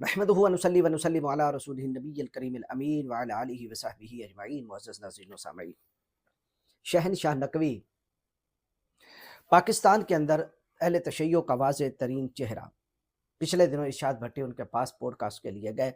نحمدہ ونصلی ونسلم علی رسولہ النبی الکریم الامین وعلی آلہ وصحبہ اجمعین۔ معزز ناظرین و سامعین، شہنشاہ نقوی پاکستان کے اندر اہل تشیع کا واضح ترین چہرہ۔ پچھلے دنوں ارشاد بھٹی ان کے پاس پوڈ کاسٹ کے لیے گئے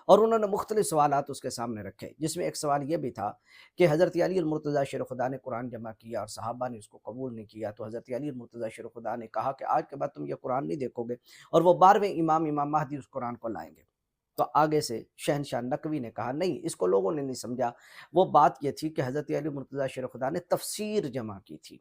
اور انہوں نے مختلف سوالات اس کے سامنے رکھے، جس میں ایک سوال یہ بھی تھا کہ حضرت علی المرتضیٰ شیر خدا نے قرآن جمع کیا اور صحابہ نے اس کو قبول نہیں کیا، تو حضرت علی المرتضیٰ شیر خدا نے کہا کہ آج کے بعد تم یہ قرآن نہیں دیکھو گے اور وہ 12ویں امام مہدی اس قرآن کو لائیں گے۔ تو آگے سے شہنشاہ نقوی نے کہا نہیں، اس کو لوگوں نے نہیں سمجھا، وہ بات یہ تھی کہ حضرت علی مرتضیٰ شیر خدا نے تفسیر جمع کی تھی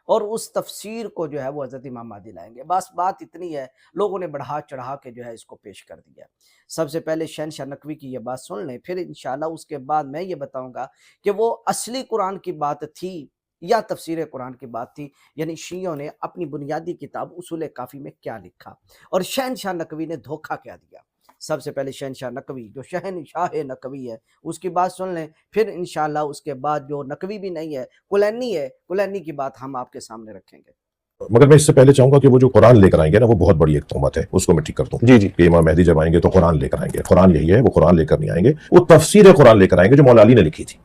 اور اس تفسیر کو جو ہے وہ حضرت امام مہدی لائیں گے۔ بس بات اتنی ہے، لوگوں نے بڑھا چڑھا کے جو ہے اس کو پیش کر دیا۔ سب سے پہلے شہنشاہ نقوی کی یہ بات سن لیں، پھر انشاءاللہ اس کے بعد میں یہ بتاؤں گا کہ وہ اصلی قرآن کی بات تھی یا تفسیر قرآن کی بات تھی، یعنی شیعوں نے اپنی بنیادی کتاب اصول کافی میں کیا لکھا اور شہنشاہ نقوی نے دھوکہ کیا دیا۔ سب سے پہلے شہنشاہ نقوی جو شہنشاہ نقوی ہے اس کی بات سن لیں، پھر انشاءاللہ اس کے بعد جو نقوی بھی نہیں ہے، کلینی ہے، کلینی کی بات ہم آپ کے سامنے رکھیں گے۔ مگر میں اس سے پہلے چاہوں گا کہ وہ جو قرآن لے کر آئیں گے نا، وہ بہت بڑی ایک تہمت ہے، اس کو میں ٹھیک کر دوں جی کہ امام مہدی جب آئیں گے تو قرآن لے کر آئیں گے۔ قرآن یہی ہے، وہ قرآن لے کر نہیں آئیں گے، وہ تفسیر قرآن لے کر آئیں گے جو مولا علی نے لکھی تھی،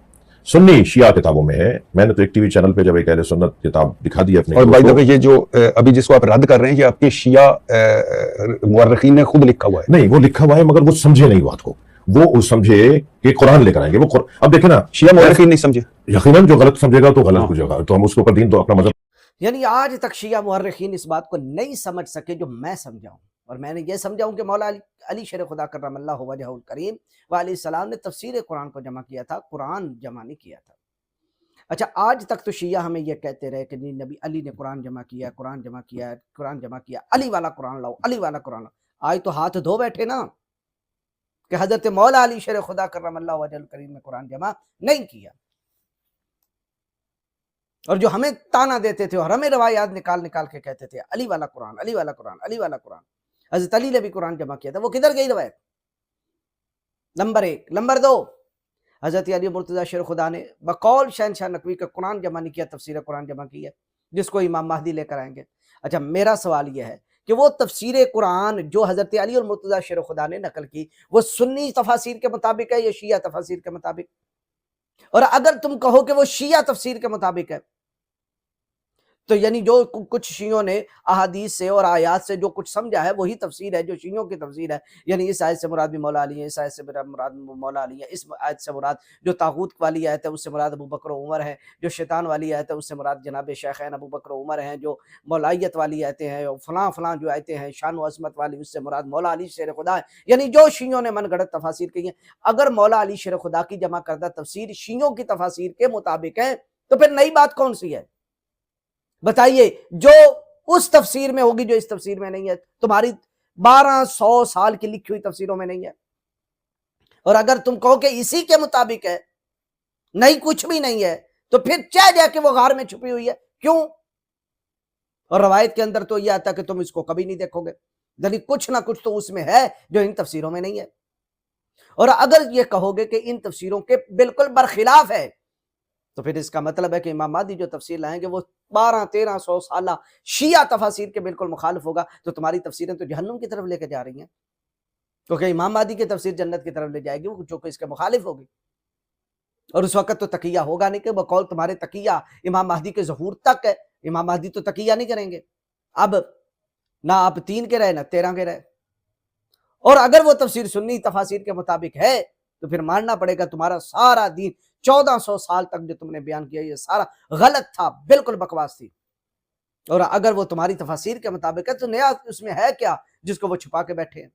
سنی شیعہ کتابوں میں ہے۔ میں نے تو ایک ٹی وی چینل پہ جب ایک اہل سنت کتاب دکھا دی اپنے، اور بائی دا وے یہ جو ابھی جس کو آپ رد کر رہے ہیں، یہ آپ کے شیعہ مورخین نے خود لکھا ہوا ہے؟ نہیں، وہ لکھا ہوا ہے مگر وہ سمجھے نہیں بات کو، وہ سمجھے کہ قرآن لے کر آئیں گے۔ وہ اب دیکھیں نا، شیعہ مورخین نہیں سمجھے، یقیناً جو غلط سمجھے گا تو غلط ہو جائے گا، تو ہم اس کے اوپر دین تو اپنا مذہب۔ یعنی آج تک شیعہ مورخین اس بات کو نہیں سمجھ سکے جو میں سمجھاؤں، اور میں نے یہ سمجھاؤں کہ مولا علی شیر خدا کرم اللہ وجہہ الکریم وعلیہ السلام نے تفسیر قرآن کو جمع کیا تھا، قرآن جمع نہیں کیا تھا۔ اچھا، آج تک تو شیعہ ہمیں یہ کہتے رہے کہ نبی علی نے قرآن جمع کیا، قرآن جمع کیا، قرآن جمع کیا، علی والا قرآن لاؤ، علی والا قرآن لاؤ۔ آج تو ہاتھ دھو بیٹھے نا کہ حضرت مولا علی شیر خدا کرم اللہ وجہہ الکریم نے قرآن جمع نہیں کیا، اور جو ہمیں تانا دیتے تھے اور ہمیں روایات نکال نکال کے کہتے تھے علی والا قرآن، علی والا قرآن، علی والا قرآن، حضرت علی نے بھی قرآن جمع کیا تھا، وہ کدھر گئی روایت؟ نمبر ایک۔ نمبر دو، حضرت علی مرتضیٰ شیر خدا نے بقول شہنشاہ نقوی کا قرآن جمع نہیں کیا، تفسیر قرآن جمع کی ہے جس کو امام مہدی لے کر آئیں گے۔ اچھا، میرا سوال یہ ہے کہ وہ تفسیر قرآن جو حضرت علی اور مرتضیٰ شیر خدا نے نقل کی، وہ سنی تفاسیر کے مطابق ہے یا شیعہ تفاسیر کے مطابق؟ اور اگر تم کہو کہ وہ شیعہ تفسیر کے مطابق ہے تو یعنی جو کچھ شیعوں نے احادیث سے اور آیات سے جو کچھ سمجھا ہے وہی تفسیر ہے جو شیعوں کی تفسیر ہے، یعنی اس آیت سے مراد بھی مولا علی ہے، اس آیت سے مراد مولا علی ہے، اس آیت سے مراد جو طاغوت والی آیت ہے اس سے مراد ابو بکر و عمر ہے، جو شیطان والی آیت ہے اس سے مراد جناب شیخین ابو بکر و عمر ہیں، جو مولائیت والی آیتیں ہیں، فلاں فلاں جو آیتیں ہیں شان و عظمت والی اس سے مراد مولا علی شیر خدا ہے۔ یعنی جو شیعوں نے من گھڑت تفاسیر کی ہیں، اگر مولا علی شیر خدا کی جمع کردہ تفسیر شیعوں کی تفاسیر کے مطابق ہے تو پھر نئی بات کون سی ہے؟ بتائیے، جو اس تفسیر میں ہوگی جو اس تفسیر میں نہیں ہے، تمہاری 1200 سال کی لکھی ہوئی تفسیروں میں نہیں ہے۔ اور اگر تم کہو کہ اسی کے مطابق ہے، نہیں کچھ بھی نہیں ہے، تو پھر چاہ جا کہ وہ غار میں چھپی ہوئی ہے، کیوں؟ اور روایت کے اندر تو یہ آتا کہ تم اس کو کبھی نہیں دیکھو گے، یعنی کچھ نہ کچھ تو اس میں ہے جو ان تفسیروں میں نہیں ہے۔ اور اگر یہ کہو گے کہ ان تفسیروں کے بالکل برخلاف ہے تو پھر اس کا مطلب ہے کہ امام مہدی جو تفسیر لائیں گے وہ 1200-1300 سالہ شیعہ تفاسیر کے بالکل مخالف ہوگا، تو تمہاری تفسیریں تو جہنم کی طرف لے کے جا رہی ہیں، کیونکہ امام مہدی کی تفسیر جنت کی طرف لے جائے گی جو کہ اس کے مخالف ہوگی۔ اور اس وقت تو تقیہ ہوگا نہیں کہ بقول تمہارے تقیہ امام مہدی کے ظہور تک ہے، امام مہدی تو تقیہ نہیں کریں گے، اب نہ آپ 3 کے رہے نہ 13 کے رہے۔ اور اگر وہ تفسیر سنی تفاسیر کے مطابق ہے تو پھر ماننا پڑے گا تمہارا سارا دین 1400 سال تک جو تم نے بیان کیا یہ سارا غلط تھا، بالکل بکواس تھی۔ اور اگر وہ تمہاری تفاسیر کے مطابق ہے تو نیا اس میں ہے کیا جس کو وہ چھپا کے بیٹھے ہیں؟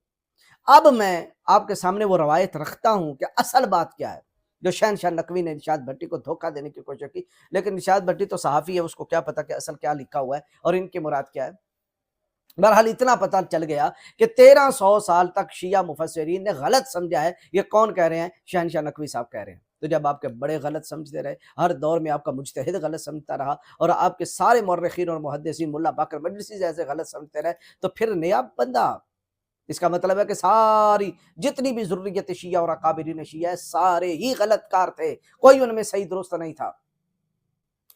اب میں آپ کے سامنے وہ روایت رکھتا ہوں کہ اصل بات کیا ہے جو شہنشاہ نقوی نے ارشاد بھٹی کو دھوکہ دینے کی کوشش کی، لیکن ارشاد بھٹی تو صحافی ہے، اس کو کیا پتا کہ اصل کیا لکھا ہوا ہے اور ان کی مراد کیا ہے۔ بہرحال اتنا پتہ چل گیا کہ 1300 سال تک شیعہ مفسرین نے غلط سمجھا ہے۔ یہ کون کہہ رہے ہیں؟ شہنشاہ نقوی صاحب کہہ رہے ہیں۔ تو جب آپ کے بڑے غلط سمجھتے رہے، ہر دور میں آپ کا مجتہد غلط سمجھتا رہا اور آپ کے سارے مورخین اور محدثین ملا باقر مجلسی جیسے غلط سمجھتے رہے، تو پھر نیا بندہ، اس کا مطلب ہے کہ ساری جتنی بھی ذریت شیعہ اور اکابرین شیعہ سارے ہی غلط کار تھے، کوئی ان میں صحیح درست نہیں تھا۔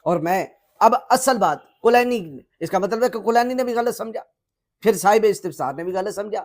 اور میں اب اصل بات کلینی، اس کا مطلب ہے کہ کلینی نے بھی غلط سمجھا، پھر صاحب استفسار نے بھی غلط سمجھا،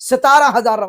17,000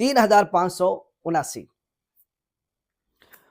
3579।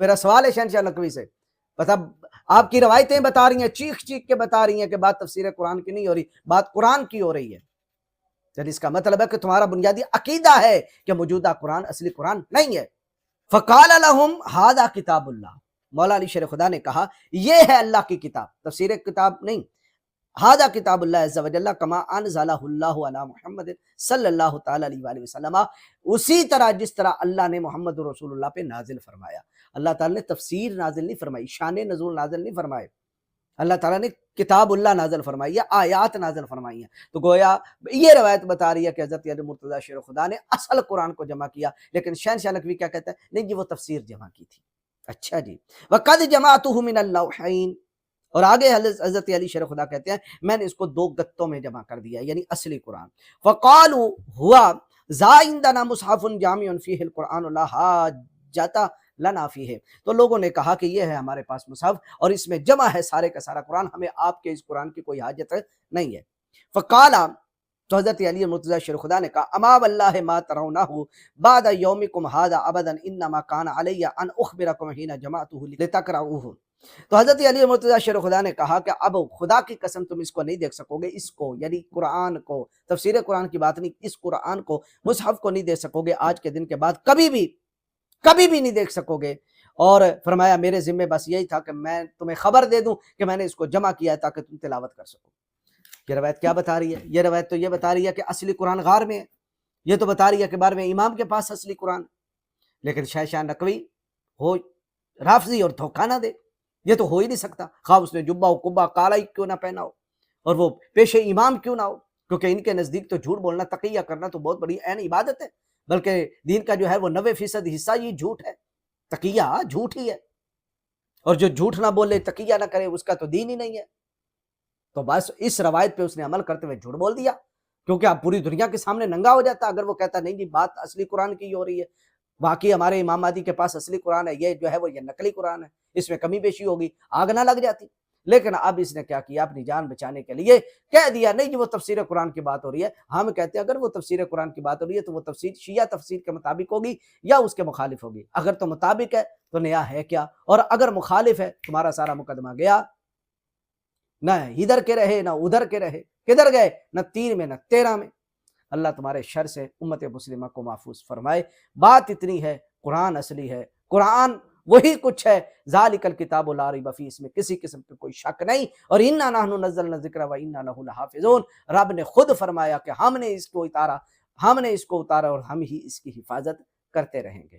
میرا سوال ہے شہنشاہ نقوی سے، مطلب آپ کی روایتیں بتا رہی ہیں، چیخ چیخ کے بتا رہی ہیں کہ بات تفسیر قرآن کی نہیں ہو رہی، بات قرآن کی ہو رہی ہے، چل اس کا مطلب ہے کہ تمہارا بنیادی عقیدہ ہے کہ موجودہ قرآن اصلی قرآن نہیں ہے۔ فقال لهم هذا کتاب اللہ، مولا علی شیر خدا نے کہا یہ ہے اللہ کی کتاب، تفسیر کتاب نہیں، هذا کتاب اللہ عز وجل کما انزلہ اللہ علی محمد صلی اللہ تعالی علیہ وآلہ وسلم، اسی طرح جس طرح اللہ نے محمد رسول اللہ پہ نازل فرمایا۔ اللہ تعالیٰ نے تفسیر نازل نہیں فرمائی، شان نزول نازل نہیں فرمائے، اللہ تعالیٰ نے کتاب اللہ نازل فرمائی ہے، آیات نازل فرمائی ہیں۔ تو گویا یہ روایت بتا رہی ہے کہ حضرت علی مرتضیٰ شیر خدا نے اصل قرآن کو جمع کیا، لیکن شہنشاہ نقوی کیا کہتا ہے؟ نہیں جی وہ تفسیر جمع کی تھی۔ اچھا جی، وَقَدْ جَمَعْتُهُ مِنَ اللَّوْحَيْنِ، اور آگے حضرت علی شیر خدا کہتے ہیں میں نے اس کو 2 گتوں میں جمع کر دیا، یعنی اصلی قرآن۔ فَقَالُوا هُوَ ذَا عِنْدَنَا مُصْحَفٌ جَامِعٌ فِيهِ الْقُرْآنُ لَا حَاجَّةَ لنا فیہ، تو لوگوں نے کہا کہ یہ ہے ہمارے پاس مصحف اور اس میں جمع ہے سارے کا سارا قرآن، ہمیں آپ کے اس قرآن کی کوئی حاجت نہیں ہے۔ فقالا، تو حضرت علی مرتضیٰ شیر خدا نے کہا اما واللہ ما ترونہ بعد یومکم ھذا ابدا انما کان علی ان اخبرکم حین جمعتہ لتقرؤہ، تو حضرت علی مرتضیٰ شیر خدا نے کہا کہ اب خدا کی قسم تم اس کو نہیں دیکھ سکو گے، اس کو یعنی قرآن کو، تفسیر قرآن کی بات نہیں، اس قرآن کو، مصحف کو نہیں دیکھ سکو گے آج کے دن کے بعد، کبھی بھی نہیں دیکھ سکو گے۔ اور فرمایا میرے ذمہ بس یہی تھا کہ میں تمہیں خبر دے دوں کہ میں نے اس کو جمع کیا ہے تاکہ تم تلاوت کر سکو۔ یہ روایت کیا بتا رہی ہے؟ یہ روایت تو یہ بتا رہی ہے کہ اصلی قرآن غار میں ہے، یہ تو بتا رہی ہے کہ 12ویں امام کے پاس اصلی قرآن، لیکن شہنشاہ نقوی ہو رافضی اور دھوکہ نہ دے، یہ تو ہو ہی نہیں سکتا، خواہ اس نے جبہ و کبہ کالا ہی کیوں نہ پہنا ہو اور وہ پیش امام کیوں نہ ہو، کیونکہ ان کے نزدیک تو جھوٹ بولنا، تقیہ کرنا تو بہت بڑی عین عبادت ہے، بلکہ دین کا جو ہے وہ 90% حصہ یہ جھوٹ ہے، تقیہ جھوٹ ہی ہے، اور جو جھوٹ نہ بولے تقیہ نہ کرے اس کا تو دین ہی نہیں ہے۔ تو بس اس روایت پہ اس نے عمل کرتے ہوئے جھوٹ بول دیا، کیونکہ اب پوری دنیا کے سامنے ننگا ہو جاتا اگر وہ کہتا نہیں جی بات اصلی قرآن کی ہو رہی ہے، باقی ہمارے امام مہدی کے پاس اصلی قرآن ہے، یہ جو ہے وہ یہ نقلی قرآن ہے، اس میں کمی بیشی ہوگی، آگ نہ لگ جاتی۔ لیکن اب اس نے کیا کیا، اپنی جان بچانے کے لیے کہہ دیا نہیں جی وہ تفسیر قرآن کی بات ہو رہی ہے۔ ہم کہتے ہیں اگر وہ تفسیر قرآن کی بات ہو رہی ہے تو وہ تفسیر شیعہ تفسیر کے مطابق ہوگی یا اس کے مخالف ہوگی، اگر تو مطابق ہے تو نیا ہے کیا، اور اگر مخالف ہے تمہارا سارا مقدمہ گیا، نہ ادھر کے رہے نہ ادھر کے رہے، کدھر گئے، نہ 3 میں نہ 13 میں۔ اللہ تمہارے شر سے امت مسلمہ کو محفوظ فرمائے۔ بات اتنی ہے، قرآن اصلی ہے، قرآن وہی کچھ ہے، ذالک الکتاب لا ریب فیہ، اس میں کسی قسم کی کوئی شک نہیں، اور انا نحن نزلنا الذکر و انا لہ لحافظون، رب نے خود فرمایا کہ ہم نے اس کو اتارا اور ہم ہی اس کی حفاظت کرتے رہیں گے۔